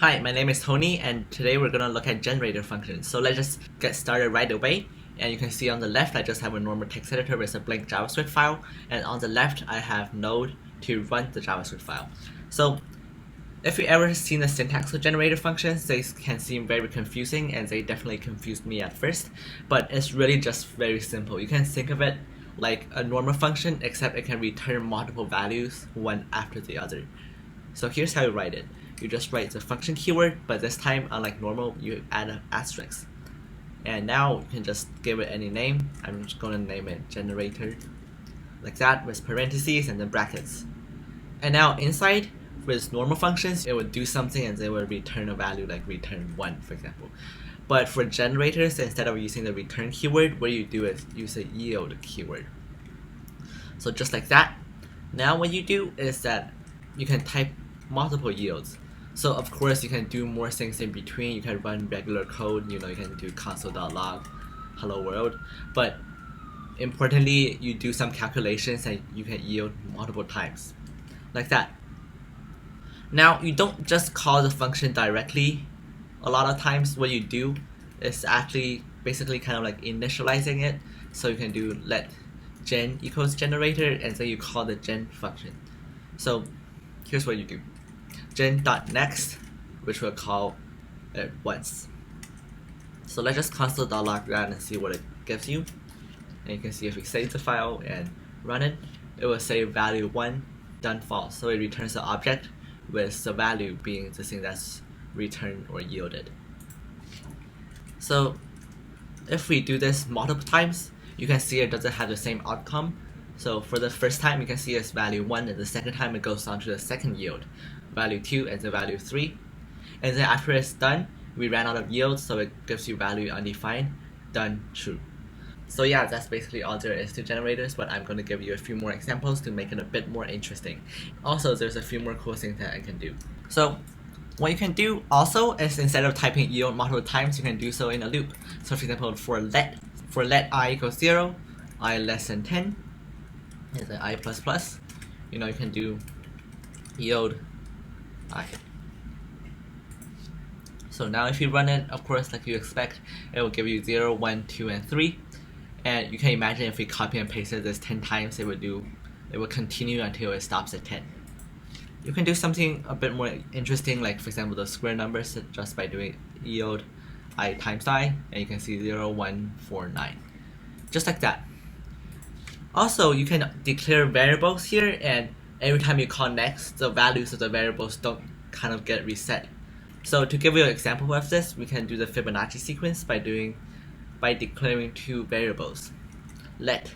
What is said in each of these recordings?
Hi, my name is Tony, and today we're going to look at generator functions. So let's just get started right away. And you can see on the left, I just have a normal text editor with a blank JavaScript file. And on the left, I have Node to run the JavaScript file. So if you ever seen the syntax of generator functions, they can seem very confusing, and they definitely confused me at first. But it's really just very simple. You can think of it like a normal function, except it can return multiple values, one after the other. So here's how you write it. You just write the function keyword, but this time, unlike normal, you add an asterisk. And now you can just give it any name. I'm just going to name it generator, like that, with parentheses and then brackets. And now inside, with normal functions, it would do something and they will return a value, like return 1, for example. But for generators, instead of using the return keyword, what you do is use a yield keyword. So just like that. Now what you do is that you can type multiple yields. So of course you can do more things in between. You can run regular code, you can do console.log hello world, but importantly you do some calculations and you can yield multiple times, like that. Now you don't just call the function directly. A lot of times what you do is actually basically kind of like initializing it. So you can do let gen equals generator and then you call the gen function. So here's what you do. Gen.next, which we'll call it once. So let's just console.log that and see what it gives you. And you can see if we save the file and run it, it will say value 1 done false. So it returns the object with the value being the thing that's returned or yielded. So if we do this multiple times, you can see it doesn't have the same outcome. So for the first time, you can see it's value 1, and the second time it goes on to the second yield, value 2 and the value 3. And then after it's done, we ran out of yield, so it gives you value undefined, done true. So yeah, that's basically all there is to generators, but I'm going to give you a few more examples to make it a bit more interesting. Also, there's a few more cool things that I can do. So what you can do also is instead of typing yield multiple times, you can do so in a loop. So for example, for let I equals 0, I less than 10, is an I++, you can do yield I. So now if you run it, of course, like you expect, it will give you 0, 1, 2, and 3. And you can imagine if we copy and pasted this 10 times, it will continue until it stops at 10. You can do something a bit more interesting, like for example the square numbers, just by doing yield I times I, and you can see 0, 1, 4, 9. Just like that. Also, you can declare variables here, and every time you call next, the values of the variables don't kind of get reset. So to give you an example of this, we can do the Fibonacci sequence by declaring two variables. Let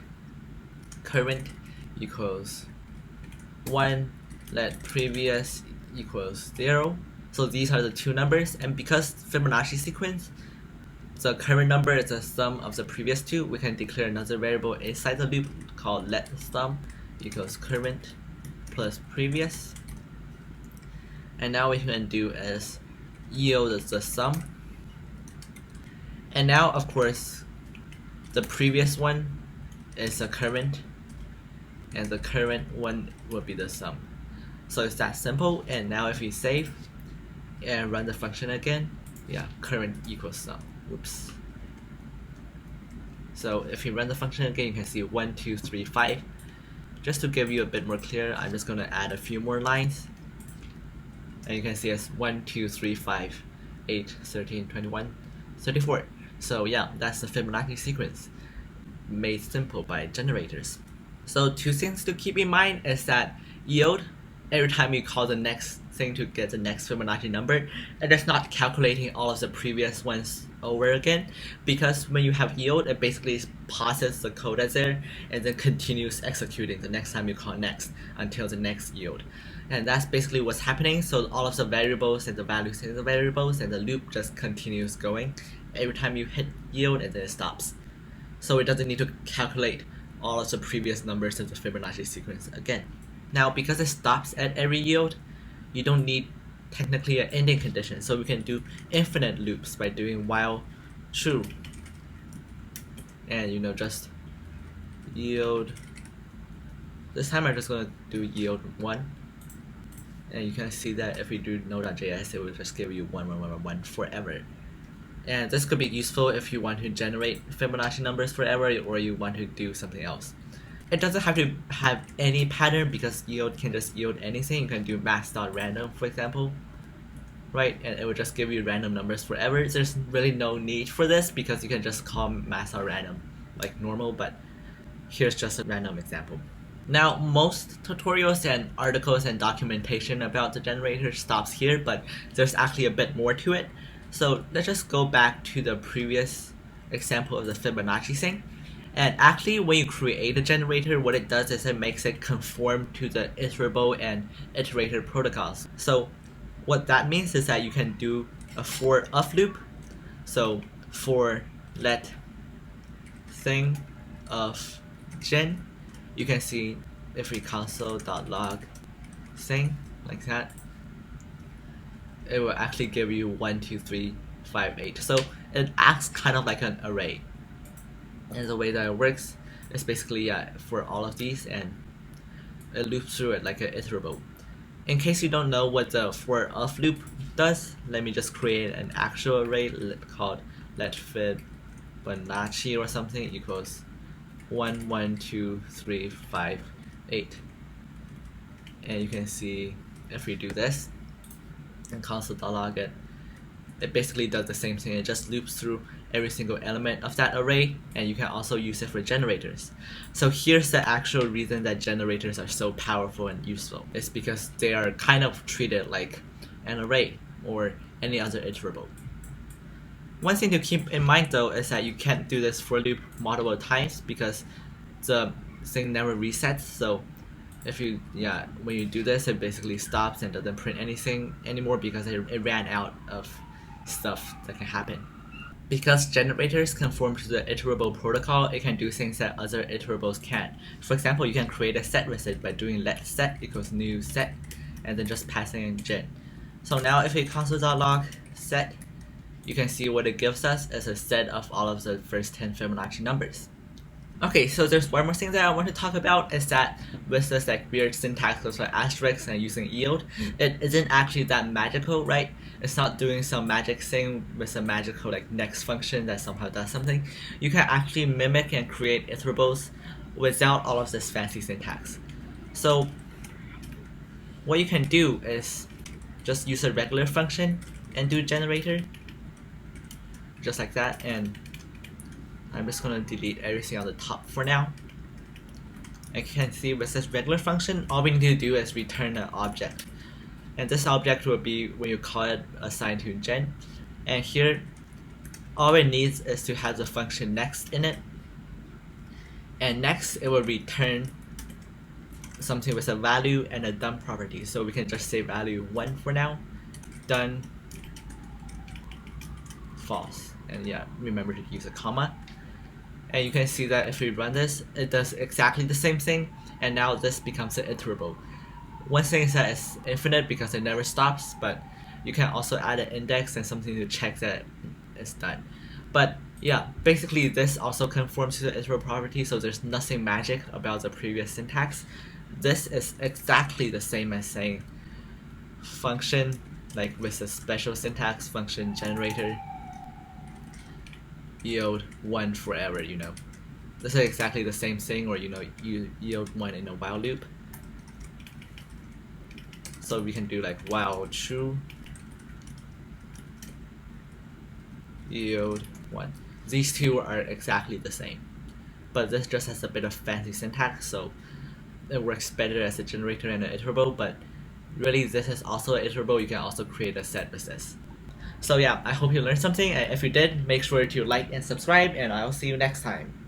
current equals 1, let previous equals 0. So these are the two numbers, and because Fibonacci sequence, the current number is the sum of the previous two, we can declare another variable inside the loop called let sum equals current plus previous. And now what we can do is yield the sum. And now, of course, the previous one is the current, and the current one will be the sum. So it's that simple. And now if we save and run the function again, yeah, current equals sum. Whoops. So if you run the function again, you can see 1, 2, 3, 5. Just to give you a bit more clear, I'm just going to add a few more lines. And you can see it's 1, 2, 3, 5, 8, 13, 21, 34. So yeah, that's the Fibonacci sequence made simple by generators. So two things to keep in mind is that yield, every time you call the next thing to get the next Fibonacci number, and it's not calculating all of the previous ones over again, because when you have yield, it basically pauses the code that's there and then continues executing the next time you call next until the next yield. And that's basically what's happening. So all of the variables and the values in the variables and the loop just continues going every time you hit yield, and then it stops. So it doesn't need to calculate all of the previous numbers of the Fibonacci sequence again. Now because it stops at every yield, you don't need technically an ending condition, so we can do infinite loops by doing while true, and just yield. This time I'm just going to do yield 1, And you can see that if we do node.js, it will just give you 1111 forever. And this could be useful if you want to generate Fibonacci numbers forever or you want to do something else. It doesn't have to have any pattern because yield can just yield anything. You can do mass.random, for example, right? And it will just give you random numbers forever. There's really no need for this because you can just call mass.random like normal, but here's just a random example. Now, most tutorials and articles and documentation about the generator stops here, but there's actually a bit more to it. So let's just go back to the previous example of the Fibonacci thing. And actually, when you create a generator, what it does is it makes it conform to the Iterable and Iterator protocols. So what that means is that you can do a for of loop. So for let thing of gen, you can see if we console.log thing like that, it will actually give you 1, 2, 3, 5, 8. So it acts kind of like an array. And the way that it works is basically for all of these, and it loops through it like an iterable. In case you don't know what the for of loop does, let me just create an actual array called let Fibonacci or something equals 1, 1, 2, 3, 5, 8. And you can see if we do this and console.log it, it basically does the same thing. It just loops through every single element of that array, and you can also use it for generators. So here's the actual reason that generators are so powerful and useful. It's because they are kind of treated like an array or any other iterable. One thing to keep in mind though is that you can't do this for loop multiple times because the thing never resets. So if you when you do this, it basically stops and doesn't print anything anymore because it ran out of stuff that can happen. Because generators conform to the iterable protocol, it can do things that other iterables can't. For example, you can create a set with it by doing let set equals new set and then just passing in gen. So now if we console.log set, you can see what it gives us as a set of all of the first 10 Fibonacci numbers. Okay, so there's one more thing that I want to talk about is that with this like weird syntax of asterisks and using yield, it isn't actually that magical, right? It's not doing some magic thing with a magical like next function that somehow does something. You can actually mimic and create iterables without all of this fancy syntax. So what you can do is just use a regular function and do generator, just like that, and I'm just going to delete everything on the top for now. And you can see with this regular function, all we need to do is return an object. And this object will be when you call it assigned to gen. And here, all it needs is to have the function next in it. And next, it will return something with a value and a done property. So we can just say value 1 for now, done, false. And remember to use a comma. And you can see that if we run this, it does exactly the same thing, and now this becomes an iterable. One thing is that it's infinite because it never stops, but you can also add an index and something to check that it's done. But basically this also conforms to the iterable property, so there's nothing magic about the previous syntax. This is exactly the same as saying function, like with a special syntax, function generator, yield 1 forever, This is exactly the same thing, or you yield 1 in a while loop. So we can do like while true, yield 1. These two are exactly the same, but this just has a bit of fancy syntax, so it works better as a generator and an iterable, but really this is also an iterable. You can also create a set with this. So I hope you learned something, and if you did, make sure to like and subscribe, and I'll see you next time.